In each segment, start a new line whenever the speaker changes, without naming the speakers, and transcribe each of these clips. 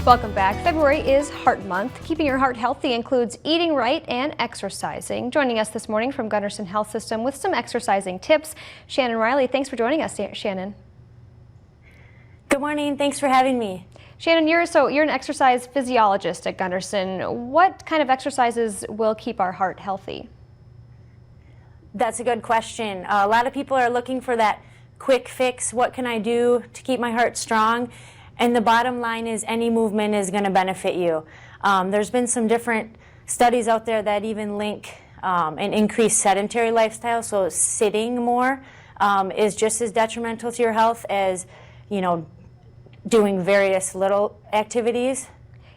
Welcome back. February is Heart Month. Keeping your heart healthy includes eating right and exercising. Joining us this morning from Gunderson Health System with some exercising tips, Shannon Riley. Thanks for joining us, Shannon.
Good morning. Thanks for having me.
Shannon, you're an exercise physiologist at Gunderson. What kind of exercises will keep our heart healthy?
That's a good question. A lot of people are looking for that quick fix. What can I do to keep my heart strong? And the bottom line is any movement is going to benefit you. There's been some different studies out there that even link an increased sedentary lifestyle, so sitting more is just as detrimental to your health as, doing various little activities.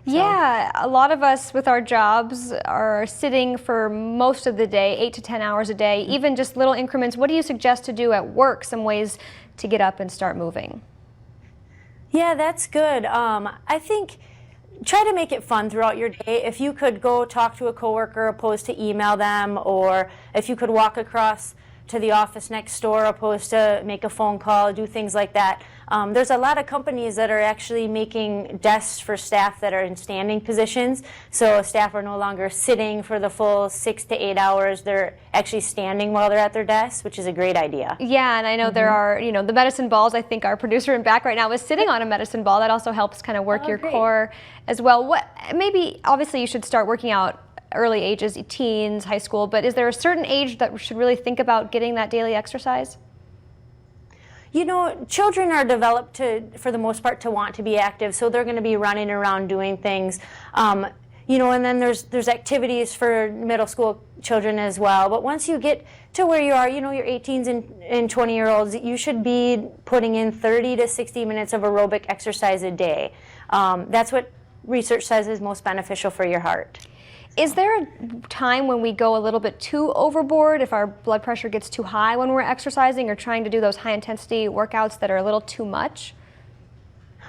Yeah, a lot of us with our jobs are sitting for most of the day, 8 to 10 hours a day, even just little increments. What do you suggest to do at work, some ways to get up and start moving?
Yeah, that's good. I think try to make it fun throughout your day. If you could go talk to a coworker opposed to email them, or if you could walk across to the office next door opposed to make a phone call, do things like that. There's a lot of companies that are actually making desks for staff that are in standing positions. So staff are no longer sitting for the full 6 to 8 hours. They're actually standing while they're at their desks, which is a great idea.
Yeah, and I know there are, the medicine balls. I think our producer in back right now is sitting on a medicine ball. That also helps kind of work your core as well. Obviously you should start working out early ages, teens, high school, but is there a certain age that we should really think about getting that daily exercise?
Children are developed for the most part, to want to be active, so they're going to be running around doing things. And then there's activities for middle school children as well. But once you get to where you are, your 18s and 20-year-olds, you should be putting in 30 to 60 minutes of aerobic exercise a day. That's what research says is most beneficial for your heart.
Is there a time when we go a little bit too overboard, if our blood pressure gets too high when we're exercising or trying to do those high-intensity workouts that are a little too much?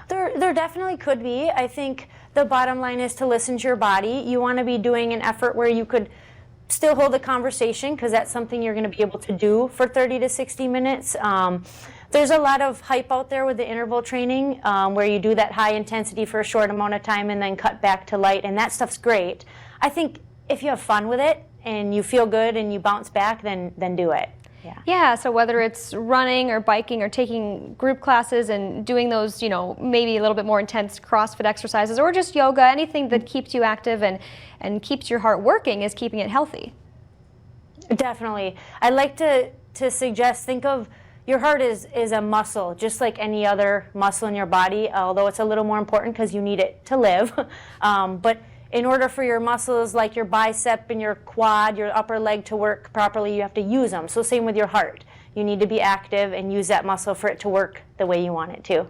There definitely could be. I think the bottom line is to listen to your body. You want to be doing an effort where you could still hold a conversation, because that's something you're going to be able to do for 30 to 60 minutes. There's a lot of hype out there with the interval training, where you do that high intensity for a short amount of time and then cut back to light, and that stuff's great. I think if you have fun with it and you feel good and you bounce back, then do it.
Yeah, so whether it's running or biking or taking group classes and doing those, maybe a little bit more intense CrossFit exercises, or just yoga, anything that keeps you active and keeps your heart working is keeping it healthy.
Definitely. I like to suggest, think of your heart is a muscle, just like any other muscle in your body, although it's a little more important because you need it to live. But in order for your muscles like your bicep and your quad, your upper leg to work properly, you have to use them. So same with your heart. You need to be active and use that muscle for it to work the way you want it to.